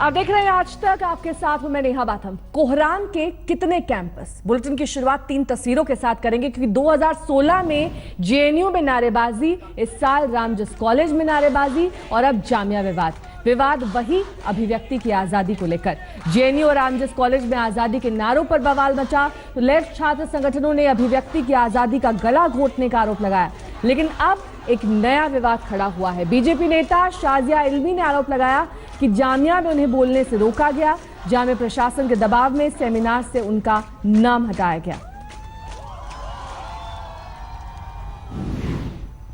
आप देख रहे हैं आज तक, आपके साथ हूं मैं नेहा बाथम। कोहराम के कितने कैंपस, बुलेटिन की शुरुआत 3 तस्वीरों के साथ करेंगे क्योंकि 2016 में जेएनयू में नारेबाजी, इस साल रामजस कॉलेज में नारेबाजी और अब जामिया विवाद वही अभिव्यक्ति की आजादी को लेकर। जेएनयू और रामजस कॉलेज में आजादी के नारों पर बवाल मचा तो लेफ्ट छात्र संगठनों ने अभिव्यक्ति की आजादी का गला घोटने का आरोप लगाया, लेकिन अब एक नया विवाद खड़ा हुआ है। बीजेपी नेता शाजिया इल्मी ने आरोप लगाया कि जामिया में उन्हें बोलने से रोका गया, जामिया प्रशासन के दबाव में सेमिनार से उनका नाम हटाया गया।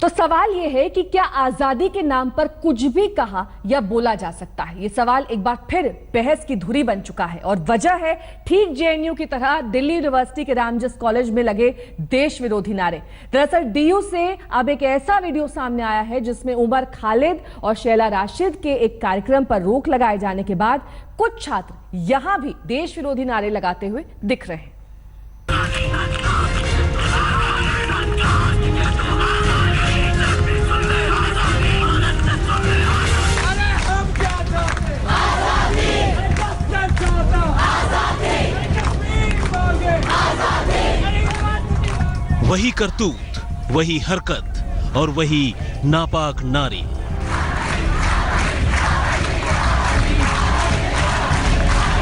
तो सवाल यह है कि क्या आजादी के नाम पर कुछ भी कहा या बोला जा सकता है? यह सवाल एक बार फिर बहस की धुरी बन चुका है और वजह है ठीक जेएनयू की तरह दिल्ली यूनिवर्सिटी के रामजस कॉलेज में लगे देश विरोधी नारे। दरअसल डीयू से अब एक ऐसा वीडियो सामने आया है जिसमें उमर खालिद और शैला राशिद के एक कार्यक्रम पर रोक लगाए जाने के बाद कुछ छात्र यहां भी देश विरोधी नारे लगाते हुए दिख रहे हैं। वही करतूत, वही हरकत और वही नापाक नारी।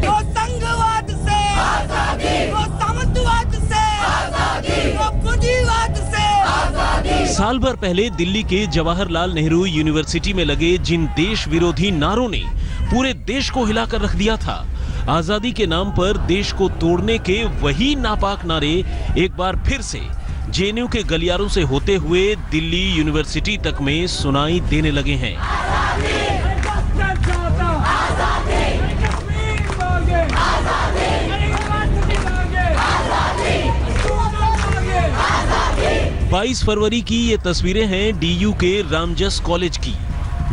वो संघवाद से आजादी, वो सामंतवाद से आजादी, वो पूंजीवाद से आजादी। साल भर पहले दिल्ली के जवाहरलाल नेहरू यूनिवर्सिटी में लगे जिन देश विरोधी नारों ने पूरे देश को हिलाकर रख दिया था, आजादी के नाम पर देश को तोड़ने के वही नापाक नारे एक बार फिर से जेएनयू के गलियारों से होते हुए दिल्ली यूनिवर्सिटी तक में सुनाई देने लगे हैं। आजादी। 22 फरवरी की ये तस्वीरें हैं डीयू के रामजस कॉलेज की,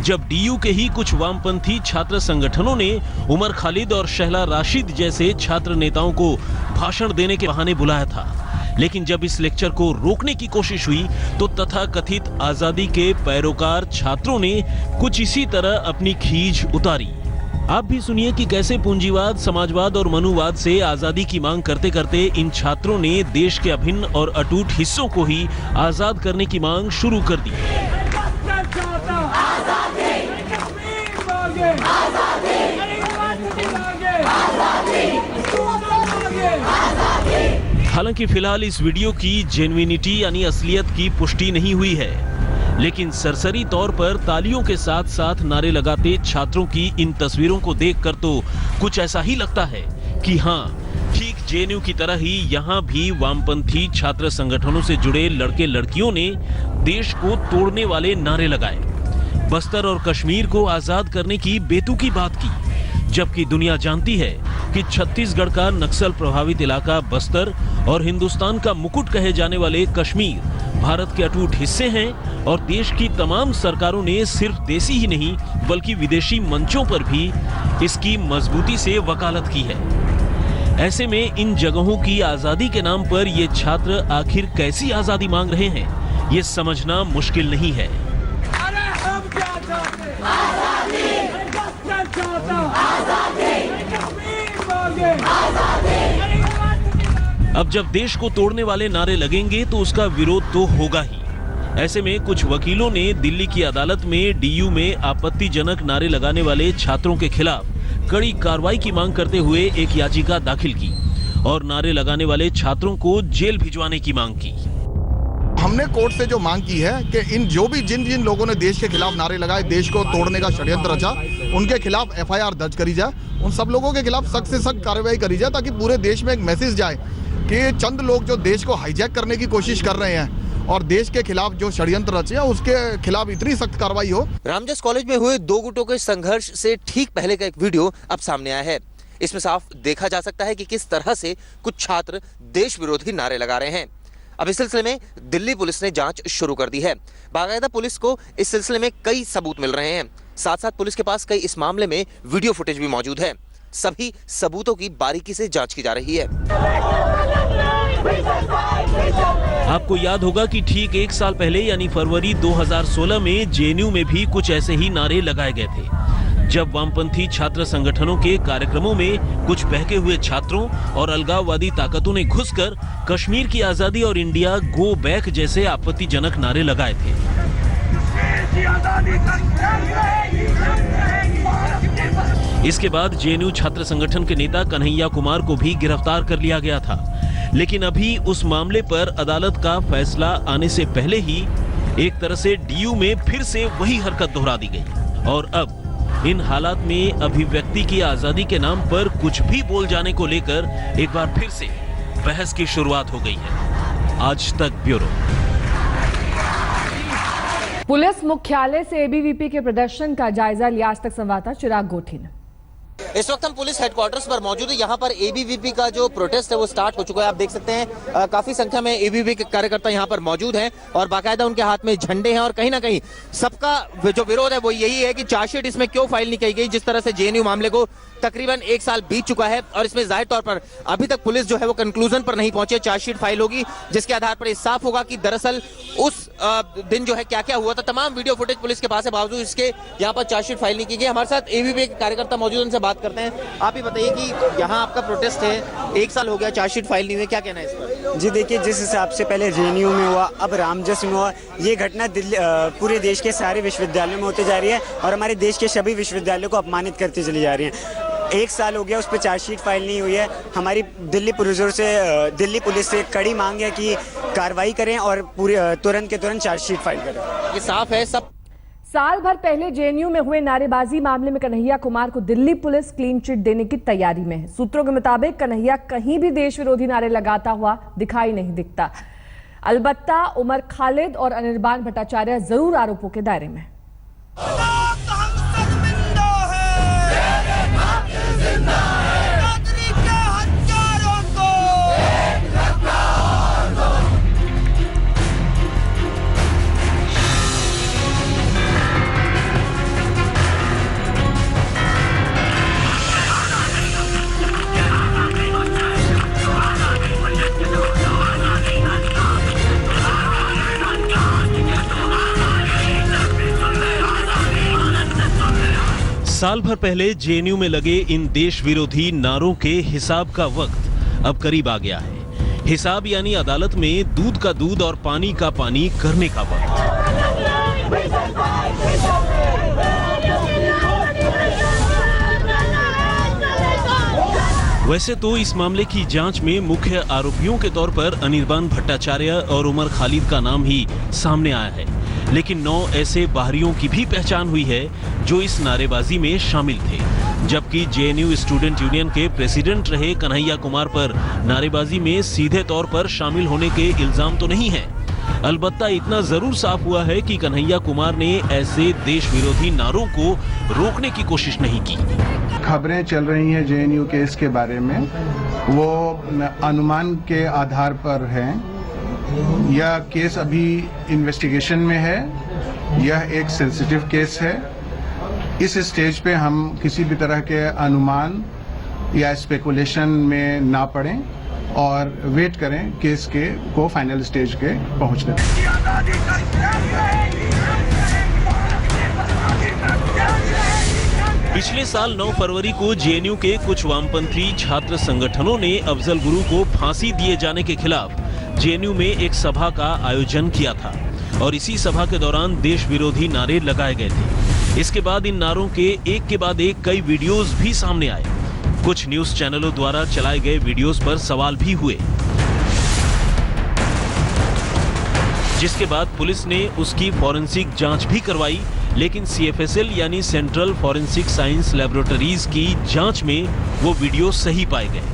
जब डीयू के ही कुछ वामपंथी छात्र संगठनों ने उमर खालिद और शैला राशिद जैसे छात्र नेताओं को भाषण देने के बहाने बुलाया था। लेकिन जब इस लेक्चर को रोकने की कोशिश हुई तो तथाकथित आजादी के पैरोकार छात्रों ने कुछ इसी तरह अपनी खींच उतारी। आप भी सुनिए कि कैसे पूंजीवाद, समाजवाद और मनुवाद से आजादी की मांग करते करते इन छात्रों ने देश के अभिन्न और अटूट हिस्सों को ही आजाद करने की मांग शुरू कर दी। हालांकि फिलहाल इस वीडियो की जेन्युइनिटी यानी असलियत की पुष्टि नहीं हुई है, लेकिन सरसरी तौर पर तालियों के साथ साथ नारे लगाते छात्रों की इन तस्वीरों को देखकर तो कुछ ऐसा ही लगता है कि हाँ, ठीक जेएनयू की तरह ही यहाँ भी वामपंथी छात्र संगठनों से जुड़े लड़के लड़कियों ने देश को तोड़ने वाले नारे लगाए, बस्तर और कश्मीर को आजाद करने की बेतुकी बात की, जबकि दुनिया जानती है कि छत्तीसगढ़ का नक्सल प्रभावित इलाका बस्तर और हिंदुस्तान का मुकुट कहे जाने वाले कश्मीर भारत के अटूट हिस्से हैं और देश की तमाम सरकारों ने सिर्फ देसी ही नहीं बल्कि विदेशी मंचों पर भी इसकी मजबूती से वकालत की है। ऐसे में इन जगहों की आजादी के नाम पर ये छात्र आखिर कैसी आजादी मांग रहे हैं, ये समझना मुश्किल नहीं है। अब जब देश को तोड़ने वाले नारे लगेंगे तो उसका विरोध तो होगा ही। ऐसे में कुछ वकीलों ने दिल्ली की अदालत में डीयू में आपत्तिजनक नारे लगाने वाले छात्रों के खिलाफ कड़ी कार्रवाई की मांग करते हुए एक याचिका दाखिल की और नारे लगाने वाले छात्रों को जेल भिजवाने की मांग की। हमने कोर्ट से जो मांग की है कि जिन लोगों ने देश के खिलाफ नारे लगाए, देश को तोड़ने का षड्यंत्र रचा, उनके खिलाफ एफआईआर दर्ज करी जाए। उन सब लोगों के खिलाफ सख्त से सख्त कार्रवाई करी जाए ताकि पूरे देश में एक मैसेज जाए कि चंद लोग जो देश को हाईजैक करने की कोशिश कर रहे हैं और देश के खिलाफ जो षड्यंत्र रचे उसके खिलाफ इतनी सख्त कार्रवाई हो। रामजस कॉलेज में हुए दो गुटों के संघर्ष से ठीक पहले का एक वीडियो अब सामने आया है। इसमें साफ देखा जा सकता है कि किस तरह से कुछ छात्र देश विरोधी नारे लगा रहे हैं। अब इस सिलसिले में दिल्ली पुलिस ने जांच शुरू कर दी है। बाकायदा पुलिस को इस सिलसिले में कई सबूत मिल रहे हैं। साथ साथ पुलिस के पास कई इस मामले में वीडियो फुटेज भी मौजूद है। सभी सबूतों की बारीकी से जांच की जा रही है। आपको याद होगा कि ठीक 1 साल पहले यानी फरवरी 2016 में जेएनयू में भी कुछ ऐसे ही नारे लगाए गए थे। जब वामपंथी छात्र संगठनों के कार्यक्रमों में कुछ बहके हुए छात्रों और अलगाववादी ताकतों ने घुसकर कश्मीर की आजादी और इंडिया गो बैक जैसे आपत्तिजनक नारे लगाए थे। इसके बाद जेएनयू छात्र संगठन के नेता कन्हैया कुमार को भी गिरफ्तार कर लिया गया था, लेकिन अभी उस मामले पर अदालत का फैसला आने से पहले ही एक तरह से डीयू में फिर से वही हरकत दोहरा दी गई और अब इन हालात में अभिव्यक्ति की आजादी के नाम पर कुछ भी बोल जाने को लेकर एक बार फिर से बहस की शुरुआत हो गई है। आज तक ब्यूरो। पुलिस मुख्यालय से एबीवीपी के प्रदर्शन का जायजा लिया आज तक संवाददाता चिराग गोठी ने। इस वक्त हम पुलिस हेडक्वार्टर्स पर मौजूद है। यहाँ पर एबीवीपी का जो प्रोटेस्ट है वो स्टार्ट हो चुका है। आप देख सकते हैं काफी संख्या में एबीवीपी के कार्यकर्ता यहाँ पर मौजूद हैं और बाकायदा उनके हाथ में झंडे हैं और कहीं ना कहीं सबका जो विरोध है वो यही है कि चार्जशीट इसमें क्यों फाइल नहीं की गई। जिस तरह से जेएनयू मामले को तकरीबन 1 साल बीत चुका है और इसमें जाहिर तौर पर अभी तक पुलिस जो है वो कंक्लूजन पर नहीं पहुंचे। चार्जशीट फाइल होगी जिसके आधार पर ये साफ होगा कि दरअसल उस दिन जो है क्या क्या हुआ था। तमाम वीडियो फुटेज पुलिस के पास है, बावजूद इसके यहाँ पर चार्जशीट फाइल नहीं की गई। हमारे साथ एबीवीपी के कार्यकर्ता मौजूद, उनसे बात करते हैं। आप ही बताइए कि यहाँ आपका प्रोटेस्ट है, 1 साल हो गया, चार्जशीट फाइल नहीं हुई, क्या कहना है इस पर? जी देखिए, जिस हिसाब से पहले जेएनयू में हुआ, अब रामजस में हुआ, ये घटना पूरे देश के सारे विश्वविद्यालयों में होते जा रही है और हमारे देश के सभी विश्वविद्यालयों को अपमानित करती चली जा रही है। 1 साल हो गया, उस पर चार्जशीट फाइल नहीं हुई है। हमारी दिल्ली पुलिस से कड़ी मांग है कि कार्रवाई करें और तुरंत के तुरंत चार्जशीट फाइल करें। ये साफ है सब। साल भर पहले जेएनयू में हुए नारेबाजी मामले में कन्हैया कुमार को दिल्ली पुलिस क्लीन चिट देने की तैयारी में है। सूत्रों के मुताबिक कन्हैया कहीं भी देश विरोधी नारे लगाता हुआ दिखाई नहीं दिखता। अलबत्ता उमर खालिद और अनिर्बान भट्टाचार्य जरूर आरोपों के दायरे में। साल भर पहले जेएनयू में लगे इन देश विरोधी नारों के हिसाब का वक्त अब करीब आ गया है। हिसाब यानी अदालत में दूध का दूध और पानी का पानी करने का वक्त। वैसे तो इस मामले की जांच में मुख्य आरोपियों के तौर पर अनिर्बान भट्टाचार्य और उमर खालिद का नाम ही सामने आया है, लेकिन 9 ऐसे बाहरियों की भी पहचान हुई है जो इस नारेबाजी में शामिल थे। जबकि जेएनयू स्टूडेंट यूनियन के प्रेसिडेंट रहे कन्हैया कुमार पर नारेबाजी में सीधे तौर पर शामिल होने के इल्जाम तो नहीं है। अलबत्ता इतना जरूर साफ हुआ है कि कन्हैया कुमार ने ऐसे देश विरोधी नारों को रोकने की कोशिश नहीं की। खबरें चल रही हैं जेएनयू केस के बारे में, वो अनुमान के आधार पर हैं। यह केस अभी इन्वेस्टिगेशन में है, यह एक सेंसिटिव केस है। इस स्टेज पे हम किसी भी तरह के अनुमान या स्पेकुलेशन में ना पड़ें और वेट करें केस के को फाइनल स्टेज के पहुंचने तक। पिछले साल 9 फरवरी को जेएनयू के कुछ वामपंथी छात्र संगठनों ने अफजल गुरु को फांसी दिए जाने के खिलाफ जेएनयू में एक सभा का आयोजन किया था और इसी सभा के दौरान देश विरोधी नारे लगाए गए थे। इसके बाद इन नारों के एक के बाद एक कई वीडियोस भी सामने आए। कुछ न्यूज चैनलों द्वारा चलाए गए वीडियोस पर सवाल भी हुए, जिसके बाद पुलिस ने उसकी फॉरेंसिक जांच भी करवाई, लेकिन सीएफएसएल यानी सेंट्रल फॉरेंसिक साइंस लैबोरेटरीज की जांच में वो वीडियो सही पाए गए।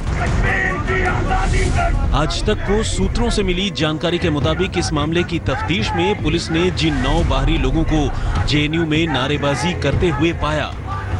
आज तक को सूत्रों से मिली जानकारी के मुताबिक इस मामले की तफ्तीश में पुलिस ने जिन 9 बाहरी लोगों को जेएनयू में नारेबाजी करते हुए पाया,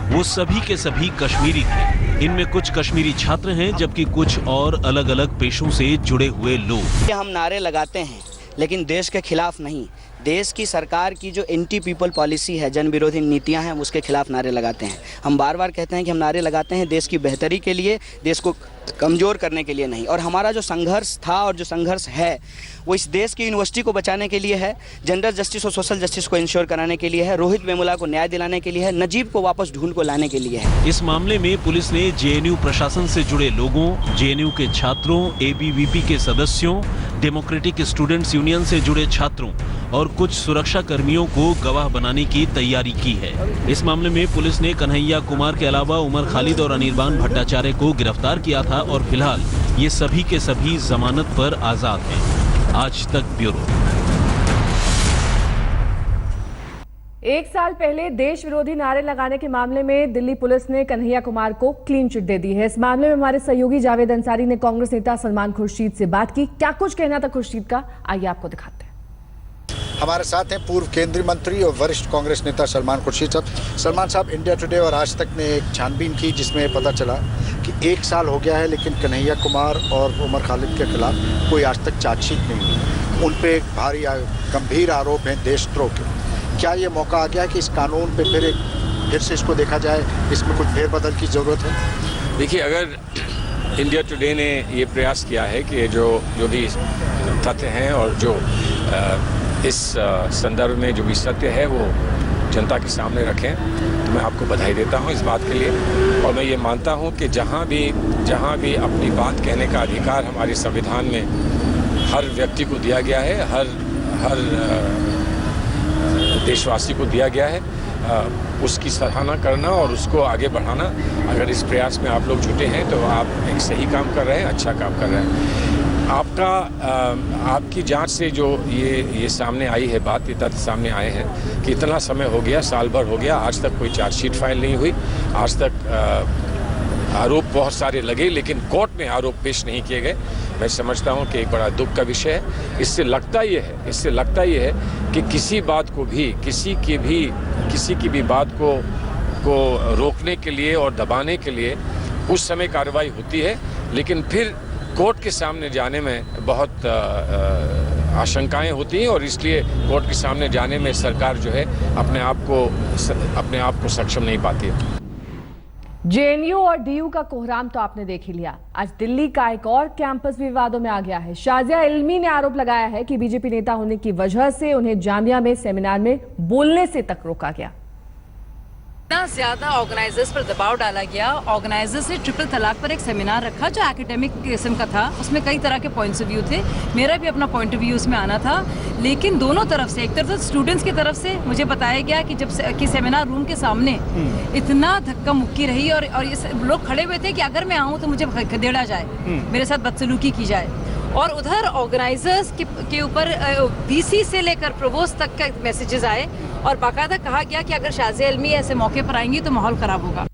वो सभी के सभी कश्मीरी थे। इनमें कुछ कश्मीरी छात्र हैं, जबकि कुछ और अलग अलग पेशों से जुड़े हुए लोग। हम नारे लगाते हैं लेकिन देश के खिलाफ नहीं, देश की सरकार की जो एंटी पीपल पॉलिसी है, जन विरोधी नीतियां हैं, उसके खिलाफ नारे लगाते हैं। हम बार बार कहते हैं कि हम नारे लगाते हैं देश की बेहतरी के लिए, देश को कमज़ोर करने के लिए नहीं। और हमारा जो संघर्ष था और जो संघर्ष है वो इस देश की यूनिवर्सिटी को बचाने के लिए है, जेंडर जस्टिस और सोशल जस्टिस को इंश्योर कराने के लिए है, रोहित वेमुला को न्याय दिलाने के लिए है, नजीब को वापस ढूंढ को लाने के लिए है। इस मामले में पुलिस ने जेएनयू प्रशासन से जुड़े लोगों, जेएनयू के छात्रों, एबीवीपी के सदस्यों, डेमोक्रेटिक स्टूडेंट्स यूनियन से जुड़े छात्रों और कुछ सुरक्षा कर्मियों को गवाह बनाने की तैयारी की है। इस मामले में पुलिस ने कन्हैया कुमार के अलावा उमर खालिद और अनिर्बान भट्टाचार्य को गिरफ्तार किया था और फिलहाल ये सभी के सभी जमानत पर आजाद हैं। आज तक ब्यूरो। एक साल पहले देश विरोधी नारे लगाने के मामले में दिल्ली पुलिस ने कन्हैया कुमार को क्लीन चिट दे दी है। इस मामले में हमारे सहयोगी जावेद अंसारी ने कांग्रेस नेता सलमान खुर्शीद से बात की। क्या कुछ कहना था खुर्शीद का, आइए आपको दिखाते हैं। हमारे साथ हैं पूर्व केंद्रीय मंत्री और वरिष्ठ कांग्रेस नेता सलमान खुर्शीद साहब। सलमान साहब, इंडिया टुडे और आज तक ने एक छानबीन की जिसमें पता चला कि 1 साल हो गया है लेकिन कन्हैया कुमार और उमर खालिद के खिलाफ कोई आज तक चार्जशीट नहीं हुई। उन पे भारी गंभीर आरोप हैं देशद्रोह के। क्या ये मौका आ गया कि इस कानून पे फिर से इसको देखा जाए, इसमें कुछ फेरबदल की ज़रूरत है? देखिए, अगर इंडिया टुडे ने ये प्रयास किया है कि जो भी तथ्य हैं और जो इस संदर्भ में जो भी सत्य है वो जनता के सामने रखें, तो मैं आपको बधाई देता हूं इस बात के लिए। और मैं ये मानता हूं कि जहां भी अपनी बात कहने का अधिकार हमारे संविधान में हर व्यक्ति को दिया गया है, हर देशवासी को दिया गया है, उसकी सराहना करना और उसको आगे बढ़ाना। अगर इस प्रयास में आप लोग जुटे हैं तो आप एक सही काम कर रहे हैं, अच्छा काम कर रहे हैं। आपकी जांच से जो ये सामने आई है बात, ये तथ्य सामने आए हैं कि इतना समय हो गया, साल भर हो गया, आज तक कोई चार्जशीट फाइल नहीं हुई। आज तक आरोप बहुत सारे लगे लेकिन कोर्ट में आरोप पेश नहीं किए गए। मैं समझता हूं कि एक बड़ा दुख का विषय है। इससे लगता ये है कि किसी बात को भी, किसी की भी बात को रोकने के लिए और दबाने के लिए उस समय कार्रवाई होती है, लेकिन फिर कोर्ट के सामने जाने में बहुत आशंकाएं होती हैं और इसलिए कोर्ट के सामने जाने में सरकार जो है अपने आप को सक्षम नहीं पाती है। जेएनयू और डीयू का कोहराम तो आपने देख ही लिया। आज दिल्ली का एक और कैंपस भी विवादों में आ गया है। शाजिया इल्मी ने आरोप लगाया है कि बीजेपी नेता होने की वजह से उन्हें जामिया में सेमिनार में बोलने से तक रोका गया। इतना ज्यादा ऑर्गेनाइजर्स पर दबाव डाला गया। ऑर्गेनाइजर्स ने ट्रिपल तलाक पर एक सेमिनार रखा जो एकेडमिक किस्म का था। उसमें कई तरह के पॉइंट्स ऑफ व्यू थे, मेरा भी अपना पॉइंट ऑफ व्यू उसमें आना था। लेकिन दोनों तरफ से, एक तरफ स्टूडेंट्स की तरफ से मुझे बताया गया कि कि सेमिनार रूम के सामने इतना धक्का मुक्की रही और ये लोग खड़े हुए थे कि अगर मैं आऊँ तो मुझे खदेड़ा जाए, मेरे साथ बदसलूकी की जाए। और उधर ऑर्गेनाइजर्स के ऊपर वीसी से लेकर प्रोवोस्ट तक का मैसेजेस आए और बाकायदा कहा गया कि अगर शाजिया इल्मी ऐसे मौके पर आएंगी तो माहौल खराब होगा।